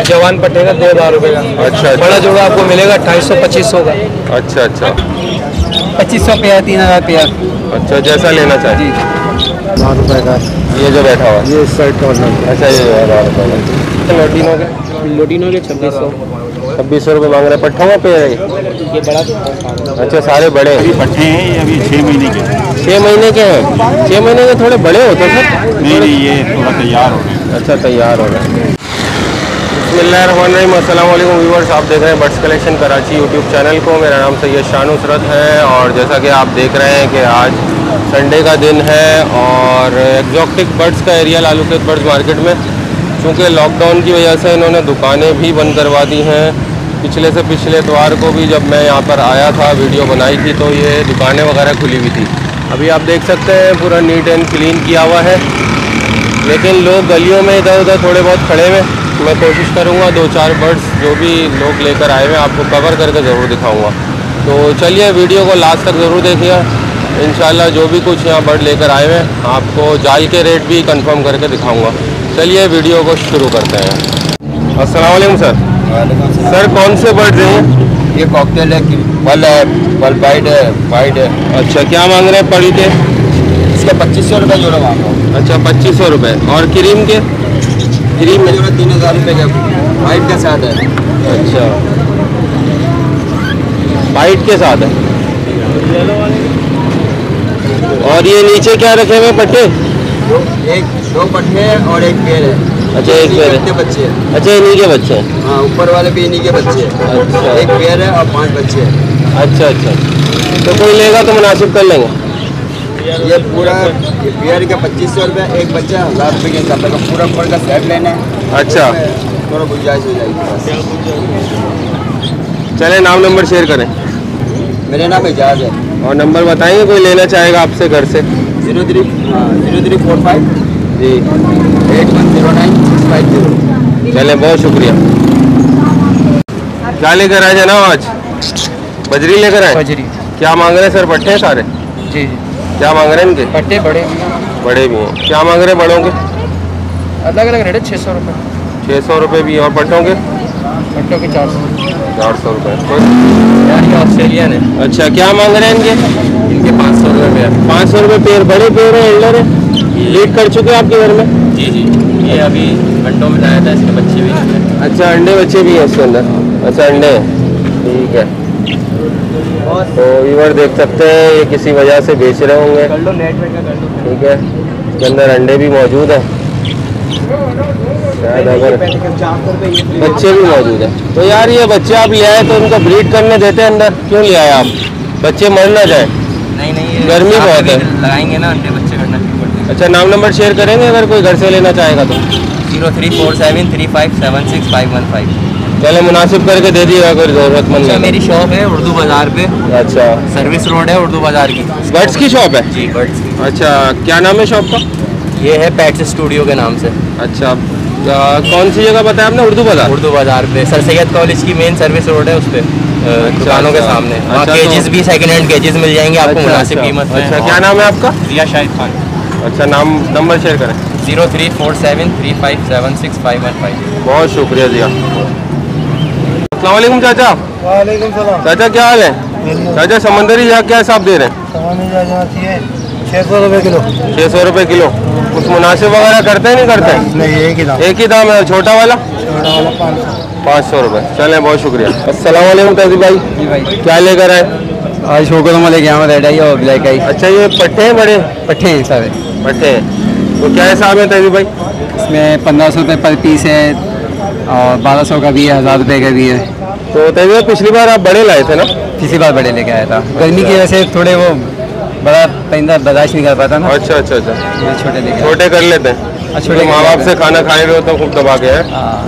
जवान पटेगा 2000 रुपये का। अच्छा बड़ा जोड़ा आपको मिलेगा 2800-2500 का। अच्छा अच्छा 2500 पेयर, 3000 पेयर। अच्छा, जैसा लेना चाहिए। जी 1000 रुपये का ये जो बैठा हुआ है, ये शर्ट का अच्छा ये 1000 रुपये का। लोटिनो के लोटिनो के 2600। 2600 रुपये मांग रहे हैं। पट्ठों में पेड़ है ये बड़ा। अच्छा, सारे बड़े हैं। पट्टे हैं ये अभी 6 महीने के। 6 महीने के हैं। 6 महीने के थोड़े बड़े होते हैं सर। नहीं ये थोड़ा तैयार हो गए। अच्छा, तैयार हो गए। बिस्मिल्लाहिर्रहमानिर्रहीम, अस्सलाम वालेकुम व्यूअर्स, आप देख रहे हैं birds collection Karachi YouTube channel को। मेरा नाम सैयद शाह नुसरत है और जैसा कि आप देख रहे हैं कि आज संडे का दिन है और एक्जॉटिक बर्ड्स का एरिया लालूखेत बर्ड्स मार्केट में, चूँकि लॉकडाउन की वजह से इन्होंने दुकानें भी बंद करवा दी हैं। पिछले से पिछले इतवार को भी जब मैं यहाँ पर आया था, वीडियो बनाई थी, तो ये दुकानें वगैरह खुली हुई थी। अभी आप देख सकते हैं पूरा नीट एंड क्लीन किया हुआ है, लेकिन लोग गलियों में इधर उधर थोड़े बहुत खड़े हुए। मैं कोशिश करूँगा 2-4 बर्ड्स जो भी लोग लेकर आए हुए आपको कवर करके ज़रूर दिखाऊँगा। तो चलिए वीडियो को लास्ट तक ज़रूर देखिए। इंशाल्लाह जो भी कुछ यहाँ बर्ड लेकर आए हुए हैं आपको जाल के रेट भी कंफर्म करके दिखाऊँगा। चलिए वीडियो को शुरू करते हैं। अस्सलाम वालेकुम सर। सर कौन से बर्ड्स हैं? ये कॉकटेल है, पल है, पल बाइट है। अच्छा, क्या मांग रहे हैं पल के? इसका 2500 रुपये जोड़ा मांग रहा हूँ। अच्छा 2500 रुपये। और क्रीम के? क्रीम में जोड़ा 3000 रुपये का, वाइट के साथ है। अच्छा, वाइट के साथ है। और ये नीचे क्या रखे हुए पट्टे? दो पट्टे और एक पेड़ है। अच्छा, एक पेड़ है। बच्चे हैं। अच्छा, इन्हीं के बच्चे हैं। हाँ, ऊपर वाले भी इन्हीं के बच्चे हैं। अच्छा। एक पेड़ है और 5 बच्चे हैं। अच्छा अच्छा, तो कोई लेगा तो मुनासिब कर लेंगे। ये पूरा पेड़ का 2500 रुपये, एक बच्चा 1000 रुपये के हिसाब से पूरा ऊपर का सेट लेना है। अच्छा, थोड़ा गुंजाइश हो जाएगी। चले नाम नंबर शेयर करें। मेरा नाम एजाज है। और नंबर बताएंगे कोई लेना चाहेगा आपसे घर से? 0345 जी 8109 चले, बहुत शुक्रिया। क्या लेकर आए जनाब आज? बजरी लेकर आए। बजरी। क्या मांग रहे हैं सर? पट्टे हैं सारे? जी जी, क्या मांग रहे हैं इनके? पट्टे बड़े बड़े भी हैं। क्या मांग रहे हैं बड़ों के? अलग अलग रेट है। 600 रुपये 600 रुपये भी। और पट्टों के? पट्टों के 400। 400 रुपये। यार ये ऑस्ट्रेलियन है। अच्छा, क्या मांग रहे हैं इनके? इनके 500 रुपये पेयर। 500 रुपये पेड़। बड़े पेड़ है, एल्डर है। लीड कर चुके हैं आपके घर में? जी जी, ये अभी घंटों में लाया था, इसके बच्चे भी हैं। अच्छा, अंडे बच्चे भी हैं इसके अंदर? अच्छा, अंडे हैं, ठीक है। तो व्यूअर देख सकते हैं ये किसी वजह से बेच रहे होंगे, कर लो नेट वेट का कर लो। ठीक है। इसके अंदर अंडे भी मौजूद हैं, शायद अगर बच्चे भी मौजूद हैं। तो यार ये बच्चे आप ले आए तो उनको ब्रीड करने देते हैं अंदर, क्यों ले आए आप? बच्चे मर ना जाए। नहीं, गर्मी बहुत है। लगाएंगे ना अंडे, बच्चे करना शुरू कर देंगे। अच्छा, नाम नंबर शेयर करेंगे अगर कोई घर से लेना चाहेगा तो? 0347357615। चले, मुनासिब करके दे दिएगा कोई ज़रूरतमंद है। मेरी शॉप है उर्दू बाज़ार पे, अच्छा, सर्विस रोड है उर्दू बाज़ार की। बर्ड्स की शॉप है? जी बर्ड्स की। अच्छा, क्या नाम है शॉप का? ये है पेट्स स्टूडियो के नाम से। अच्छा, कौन सी जगह बताया आपने? उर्दू बाज़ार? उर्दू बाज़ार पे सर सैयद कॉलेज की मेन सर्विस रोड है, उस पर दुकानों के सामने। वहाँ अच्छा, केजेस भी सेकंड हैंड केजेस मिल जाएंगे आपको मुनासिब कीमत में। अच्छा, क्या नाम है आपका? रिया शाहिद खान। अच्छा, नाम नंबर शेयर करें। 0347357615। बहुत शुक्रिया जी। अस्सलाम वालेकुम चाचा। वालेकुम सलाम। चाचा क्या हाल है? चाचा समंदरी जहाँ क्या हिसाब दे रहे हैं? 600 रुपये किलो। 600 रुपये किलो। कुछ मुनासिब वगैरह करते हैं नहीं करते हैं? नहीं, एक ही दाम। एक ही दाम है। छोटा वाला? छोटा वाला 500 रुपये। चलें, बहुत शुक्रिया। अस्सलाम वालेकुम तहजीब भाई। जी भाई, क्या लेकर आए? आज शोकर लेके आया रेड आई और ब्लैक आई। अच्छा, ये पट्टे हैं बड़े? पट्टे हैं सारे। पट्टे हैं। तो क्या हिसाब है तहजीब भाई? इसमें 1500 रुपये पर पीस है और 1200 का भी है, 1000 रुपये का भी है। तो तहजीब भाई पिछली बार आप बड़े लाए थे ना? पिछली बार बड़े लेके आया था, गर्मी की वजह से थोड़े वो बड़ा परिंदा बर्दाश्त नहीं कर पाता ना, अच्छा अच्छा अच्छा, मैं छोटे लेके आया। छोटे कर लेते हैं। छोटे माँ बाप से खाना खाए हुए तो खूब दबा के है।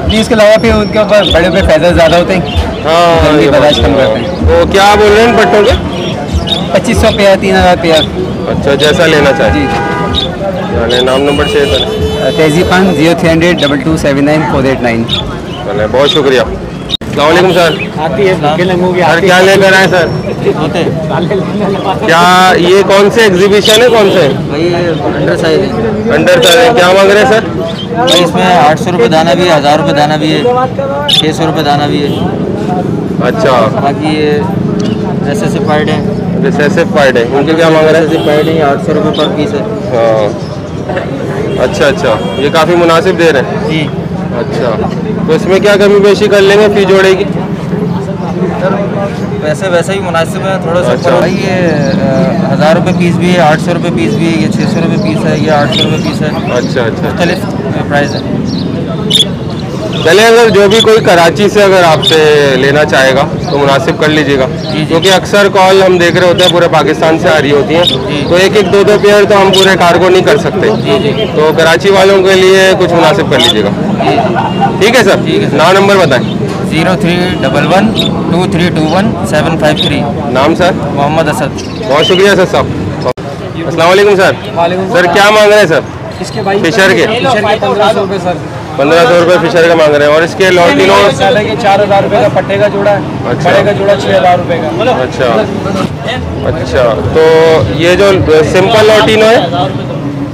नहीं, इसके अलावा फिर उनके ऊपर बड़े बड़े फैजल ज़्यादा होते हैं, हाँ, गर्मी ये बर्दाश्त कम बात करते है। हैं। तो क्या बोल रहे हैं पट्टों के? 2500 पेयर, 3000 पेयर। अच्छा, जैसा लेना चाहिए। जी, चले, नाम नंबर शेयर करें। तहजीब खान 0300 2279 489। चले, बहुत शुक्रिया। अस्सलाम वालेकुम सर। आती है सर क्या लेकर आए सर? क्या ये कौन से एग्जीबिशन है? कौन से भाई अंडर साइज है। Under sir? क्या मांग रहे हैं सर? भाई इसमें 800 रुपये दाना भी है, 1000 रुपये दाना भी है, 600 रुपये दाना भी है। अच्छा, बाकी ये रेसेसिफाइड है, रिसेसिफाइड है, उनके क्या मांग रहे हैं? रेसेसिफाइड है, 800 रुपये पर पीस है। हाँ, अच्छा, ये काफ़ी मुनासिब दे रहे हैं। जी अच्छा, तो इसमें क्या कमी पेशी कर लेंगे फी जोड़े की? पैसे वैसे ही मुनासिब है, थोड़ा सा अच्छा। भाई ये 1000 रुपये पीस भी है, 800 रुपये पीस भी है, ये 600 रुपये पीस है, ये 800 रुपये पीस है, अच्छा अच्छा। मुख्तलिफ प्राइस है। चले, अगर जो भी कोई कराची से अगर आपसे लेना चाहेगा तो मुनासिब कर लीजिएगा, क्योंकि अक्सर कॉल हम देख रहे होते हैं पूरे पाकिस्तान से आ रही होती हैं, तो एक एक दो दो पेयर तो हम पूरे कार्गो नहीं कर सकते, तो कराची वालों के लिए कुछ मुनासिब कर लीजिएगा। ठीक है सर, ठीक है सर। नाम नंबर बताएं। 0311 2321 753। नाम सर? मोहम्मद असद। बहुत शुक्रिया सर साहब। अस्सलाम वालेकुम सर। सर क्या मांग रहे हैं सर? इसके भाई फिशर के 1500 रुपये सर। 1500 रुपये फिशर का मांग रहे हैं, और इसके लॉटिनो? 4000 रुपये का पट्टे का जोड़ा है, अच्छा। बड़े का जोड़ा 6000 रुपये का। अच्छा अच्छा, तो ये जो सिंपल लॉटिनो है?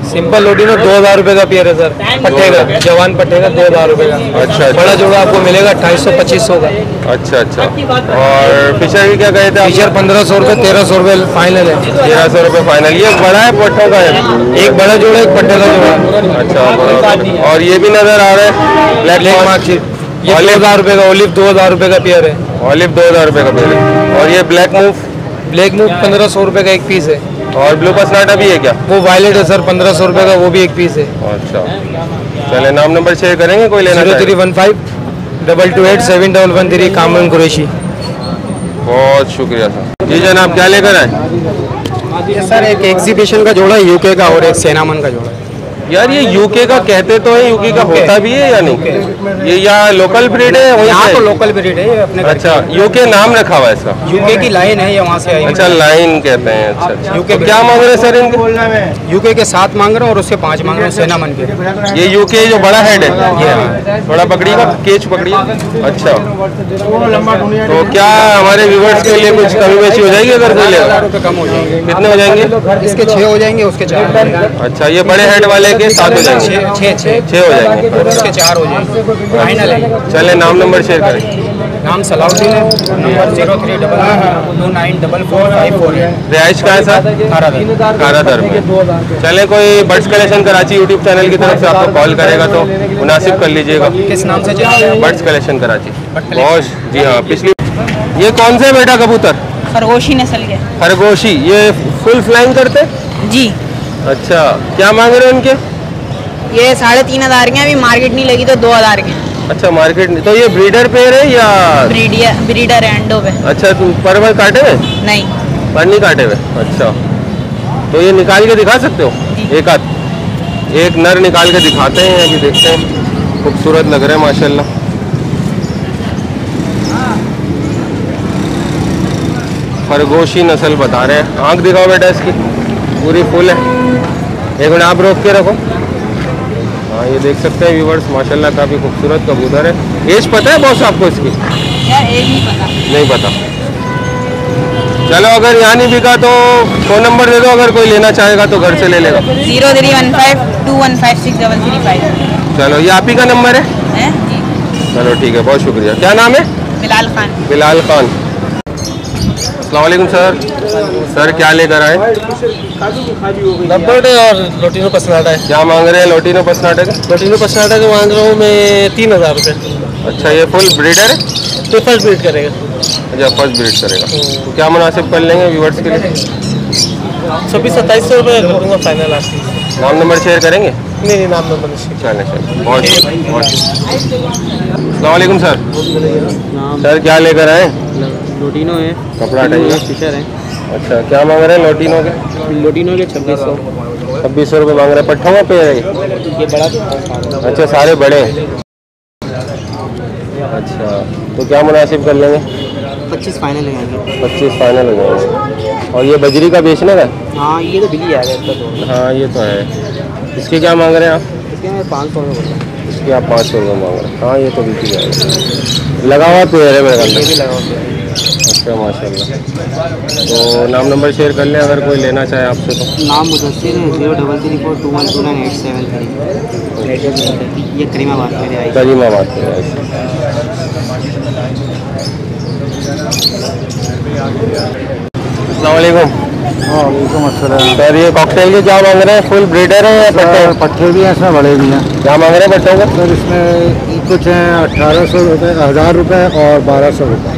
सिंपल लोटिनो 2000 रुपये का पेयर है सर, पट्टे का, जवान पट्टे का 2000 रुपये का। अच्छा बड़ा जोड़ा आपको मिलेगा 2800-2500 का। अच्छा अच्छा। और फिशर की क्या कहे थे आप? फिशर 1500 रुपये, 1300 रुपये फाइनल है। 1300 रुपये फाइनल। ये बड़ा है पट्टों का है? एक बड़ा जोड़ा, एक पट्टे का जोड़ा। अच्छा, बड़ा। और ये भी नज़र आ रहा है ब्लैक मार्कशीट, ये 2000 रुपये का ओलिव 2000 रुपये का पेयर है। ऑलिव 2000 रुपये का पेड़ है। और ये ब्लैक मूव? ब्लैक मूव 1500 रुपये का एक पीस है। और ब्लू पसनाटा भी है क्या? वो वायलेट है सर, 1500 रुपये का, वो भी एक पीस है। अच्छा, चले नाम नंबर शेयर करेंगे कोई लेना चाहे? 0315 228 7113 कामरान कुरैशी। बहुत शुक्रिया सर। जी जनाब, क्या लेकर आए? ये सर एक एग्जीबिशन का जोड़ा है यूके का, और एक सेनामन का जोड़ा है। यार ये यूके का कहते तो है, यूके का होता भी है या नहीं? ये या लोकल ब्रीड है वहीं यहाँ से? तो लोकल ब्रीड है ये अपने। अच्छा, यूके नाम रखा हुआ है इसका? यूके की लाइन है, ये वहाँ से आई। अच्छा, लाइन कहते हैं। अच्छा अच्छा। यूके तो क्या मांग रहे हैं सर इनके? यूके के 7 मांग रहे हैं और उसके 5 मांग रहे हैं सेनामन के। ये यूके जो बड़ा हेड है, थोड़ा पकड़िएगा, केच पकड़िए। अच्छा, तो क्या हमारे व्यूवर्स के लिए कुछ कमी बेची हो जाएगी अगर कोई लेगा? 1000 रुपये कम हो जाएंगे। कितने हो जाएंगे? इसके 6 हो जाएंगे, उसके 4 हो जाएंगे। अच्छा, ये बड़े हेड वाले के 7 हो जाएंगे? 6 हो जाएंगे। उसके 4 हो जाएंगे, फाइनल है। चले नाम नंबर शेयर करें। नाम सलाउद्दीन है, नंबर 0322944548 है। रिहाइश कहाँ है सर? खारादर में। चले, कोई birds collection Karachi YouTube channel की तरफ से आपको कॉल करेगा तो मुनासिब कर लीजिएगा। किस नाम से चला? Birds collection Karachi. बहुत, जी हाँ। पिछली ये कौन से बेटा कबूतर? खरगोशी नस्ल के। खरगोशी। ये फुल फ्लाइंग करते? जी। अच्छा, क्या मांग रहे हैं उनके? ये 3500 के, अभी मार्केट नहीं लगी तो 2000 के। अच्छा, मार्केट नहीं, तो ये ब्रीडर पेयर है या? ब्रीडर है, अंडों पे। अच्छा, तुम पर काटे हुए? नहीं, पर नहीं काटे हुए। अच्छा, तो ये निकाल के दिखा सकते हो? एक आध, एक नर निकाल के दिखाते हैं, अभी देखते हैं। खूबसूरत लग रहे हैं माशाल्लाह। खरगोशी नस्ल बता रहे हैं। आँख दिखाओ बेटा इसकी, पूरी फुल है। एक मिनट आप रोक के रखो। हाँ, ये देख सकते हैं व्यूवर्स, माशाल्लाह काफ़ी खूबसूरत कबूतर है। एज पता है बॉस आपको इसकी? यार एक नहीं पता। नहीं पता। चलो, अगर यहाँ नहीं बिका तो फ़ोन नंबर दे दो, अगर कोई लेना चाहेगा तो घर से ले लेगा। 0315 2156355। चलो, ये आप ही का नंबर है? जी। चलो ठीक है, बहुत शुक्रिया। क्या नाम है? बिलाल खान। बिलाल खान। अस्सलाम वालेकुम सर। सर क्या लेकर आए? लबर्ड और लोटिनो पसनाटा है। क्या मांग रहे हैं लोटिनो पसनाटे का? लोटिनो पसनाटा का मांग रहा हूँ मैं 3000 रुपये। अच्छा, ये फुल ब्रीडर है? तो फर्स्ट ब्रीड करेगा। अच्छा, फर्स्ट ब्रीड करेगा। तो क्या मुनासिब कर लेंगे व्यूवर्स के लिए? 2600-2700 रुपये कर दूँगा फाइनल आपकी। नाम नंबर शेयर करेंगे? नहीं, नाम नंबर नहीं। चलें चलें, बहुत बहुत। अस्सलाम वालेकुम सर। सर क्या लेकर आए? लोटिनो है, कपड़ा हटाइए। फिशर है। अच्छा, क्या मांग रहे हैं लोटिनो के? लोटिनो के 2600। 2600 रुपये मांग रहे हैं। पट्ठों में पे है ये बड़ा। अच्छा, सारे बड़े हैं। अच्छा, तो क्या मुनासिब कर लेंगे? 25 फाइनल है। 25 फाइनल हो जाएगा। और ये बजरी का बेचने का? हाँ, ये तो बिल्ली आ गया इसका तो। हाँ, ये तो है। इसके क्या मांग रहे हैं आप? इसके मैं 500 में बोलता हूँ। इसके आप 500 रुपये मांग रहे हैं। हाँ, ये तो बिक ही जाएगा। लगा हुआ पेड़ है मेरे ये अंदर। भी लगा हुआ है। अच्छा माशाल्लाह। तो नाम नंबर शेयर कर लें अगर कोई लेना चाहे आपसे तो। नाम मुदस्सिर है 0334212987 ये करीमाबाद में आई। करीमाबाद में अस्सलाम वालेकुम। वालेकुम अस्सलाम। सर ये कॉकटेल के क्या मांग रहे हैं? फुल ब्रीडर है या पट्टे? पट्टे भी हैं इसमें, बड़े भी हैं। क्या मांग रहे हैं पट्टों का? सर इसमें कुछ हैं 1800 रुपये, 1000 रुपये और 1200 रुपये।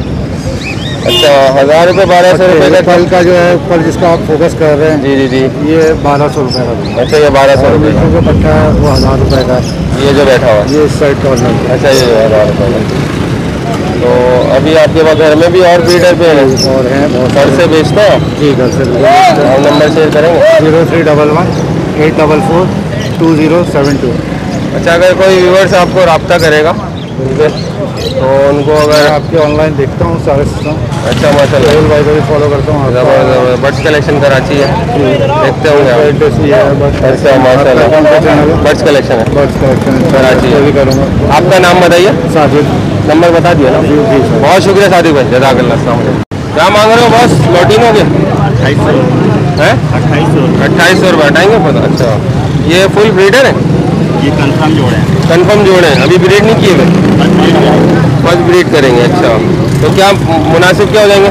अच्छा 1000 रुपये 1200 रुपये का फल का जो है ऊपर जिसका आप फोकस कर रहे हैं, जी जी जी। ये 1200 रुपये का भी। अच्छा ये 1200 रुपये का। जो पट्टा है वो 1000 रुपये का। ये जो बैठा हुआ है ये इस साइड कॉर्नर का। अच्छा ये 1000 रुपये का। तो अभी आपके पास घर में भी और ब्रीडर पे हैं और हैं बहुत घर से बेचते हैं आप? जी, घर से और नंबर शेयर करेंगे? 0311 844 2072। अच्छा अगर कोई व्यूअर्स आपको रब्ता करेगा उनसे तो उनको अगर आपके ऑनलाइन देखता हूँ सारे सिस्टम। अच्छा माशाल्लाह राहुल भाई को भी फॉलो करता हूँ। ज़बरदस्त। बर्ड्स कलेक्शन कराची है, देखते होंगे आप। एड्रेस ये है बस। अच्छा माशाल्लाह चैनल बर्ड्स कलेक्शन है बर्ड्स कलेक्शन कराची भी करूँगा। आपका नाम बताइए? साजिद। नंबर बता दिया ना? जी जी सर। बहुत शुक्रिया सादिक भाई, जज़ाकल्लाह। अस्सलाम वालेकुम। क्या मांग रहे हो बॉस? लॉटिनों के 2800 हैं? 2800 रुपये हटाएंगे पता। अच्छा ये फुल ब्रीडर है? ये कंफर्म जोड़े हैं। कंफर्म जोड़े हैं, अभी ब्रीड नहीं किए हुए? फर्स्ट ब्रीड करेंगे। अच्छा तो क्या मुनासिब क्या हो जाएंगे?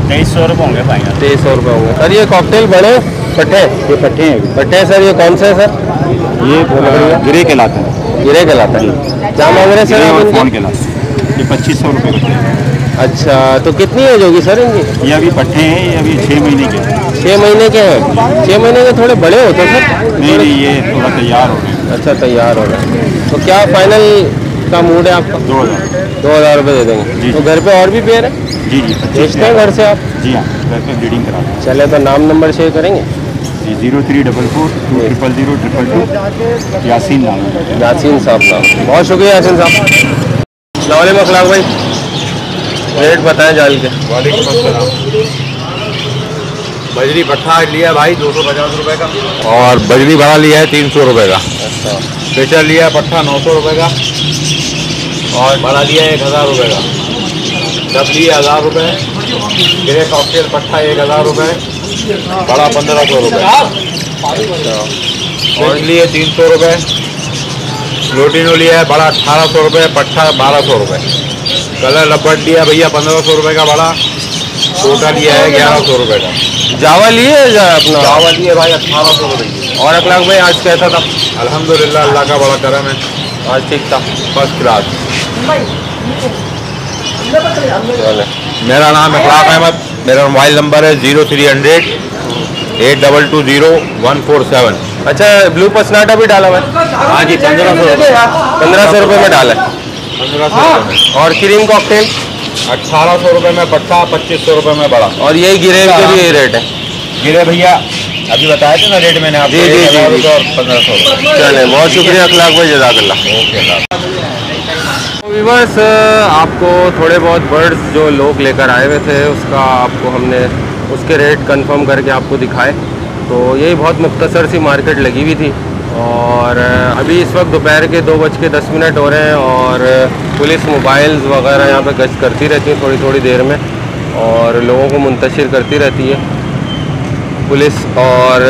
2300 रुपये होंगे भाई। 2300 रुपये होंगे। सर ये कॉकटेल बड़े पट्टे? ये पट्टे हैं, पट्टे हैं सर। ये कौन से है सर? ये गिरे के लाते हैं। गिरे कहलाता है। क्या मांग रहे हैं सर आप फोन इनके? के लाते हैं। ये 2500 रुपये का है। अच्छा तो कितनी एज होगी सर इनकी? ये अभी पट्टे हैं, ये अभी 6 महीने के हैं। 6 महीने के हैं। 6 महीने के थोड़े बड़े होते हैं सर? नहीं नहीं, ये थोड़ा तैयार हो गए। अच्छा तैयार हो गए। तो क्या फाइनल का मूड है आपका? 2000 रुपये दे देंगे। जी। तो घर पे और भी पेयर है? जी जी, बेचते हैं घर से आप? जी हाँ, घर पे ब्रीडिंग कराते हैं। चले तो नाम नंबर शेयर करेंगे? 0344 200 222 यासीन नाम है। यासीन साहब नाम। बहुत शुक्रिया यासीन साहब। अस्सलाम वालेकुम अखलाक भाई, रेट बताएं जाल के। वालेकुम अस्सलाम। बजरी पट्टा लिया भाई 250 रुपये का, और बजरी बड़ा लिया है 300 रुपये का। अच्छा पेचर लिया है पट्टा 900 रुपये का, और बड़ा लिया है 1000 रुपये का। डब लिया 1000 रुपये, गिरे कॉकटेल पट्टा 1000 रुपये, बड़ा 1500 रुपये। और लिए 300 रुपये, लोटिनो लिया है बड़ा 1800 रुपये, पट्टा 1200 रुपये। कलर रबड़ लिया भैया 1500 रुपये का बड़ा, टोटा लिया है 1100 रुपये का। जावा लिए अपना? चावल लिए भाई 1800 रुपये। और अखलाक भाई आज कैसा था? अल्हम्दुलिल्लाह अल्लाह का बड़ा करम है, आज ठीक था, फर्स्ट क्लास। चले। मेरा नाम इखलाक अहमद, मेरा मोबाइल नंबर है 0300 8220 147। अच्छा ब्लू पसनाटा भी डाला हुआ है? हाँ जी 1500 रुपये में डाला है। 1500 रुपये में। और क्रीम कॉकटेल 1800 रुपये में पट्टा, 2500 रुपये में बड़ा। और यही गिरे के भी यही रेट है? गिरे भैया अभी बताए थे ना रेट मैंने आपको, जी, जी, जी, 1000 जी। रुपये और 1500 रुपये। चले बहुत शुक्रिया अखलाक भाई, जज़ाकल्लाह। ओके अल्लाह। व्यूअर्स आपको थोड़े बहुत बर्ड्स जो लोग लेकर आए हुए थे उसका आपको हमने उसके रेट कंफर्म करके आपको दिखाए। तो यही बहुत मुख्तसर सी मार्केट लगी हुई थी, और अभी इस वक्त दोपहर के 2:10 हो रहे हैं, और पुलिस मोबाइल्स वगैरह यहाँ पे गश्त करती रहती है थोड़ी थोड़ी देर में, और लोगों को मुंतशिर करती रहती है पुलिस, और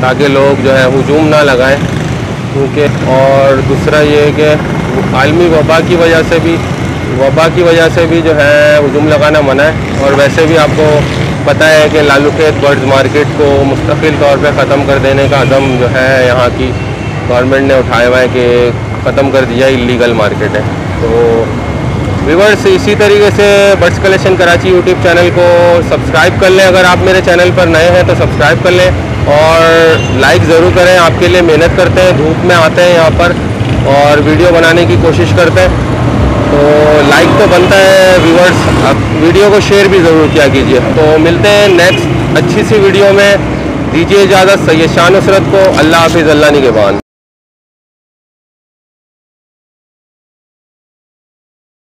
ताकि लोग जो है हुजूम ना लगाएं, क्योंकि और दूसरा ये है कि आलमी वबा की वजह से भी जो है हुजूम लगाना मना है। और वैसे भी आपको पता है कि लालूखेत बर्ड्स मार्केट को मुस्तकिल तौर पे ख़त्म कर देने का अज़म जो है यहाँ की गवर्नमेंट ने उठाया हुआ है कि ख़त्म कर दिया, इलीगल मार्केट है। तो व्यूअर्स इसी तरीके से birds collection Karachi YouTube channel को सब्सक्राइब कर लें। अगर आप मेरे चैनल पर नए हैं तो सब्सक्राइब कर लें, और लाइक ज़रूर करें। आपके लिए मेहनत करते हैं, धूप में आते हैं यहाँ पर और वीडियो बनाने की कोशिश करते हैं, तो लाइक तो बनता है व्यूअर्स। अब वीडियो को शेयर भी ज़रूर किया कीजिए। तो मिलते हैं नेक्स्ट अच्छी सी वीडियो में। दीजिए इजाज़त। सैयद शाह नुसरत को। अल्लाह हाफिज़, अल्लाह निगहबान।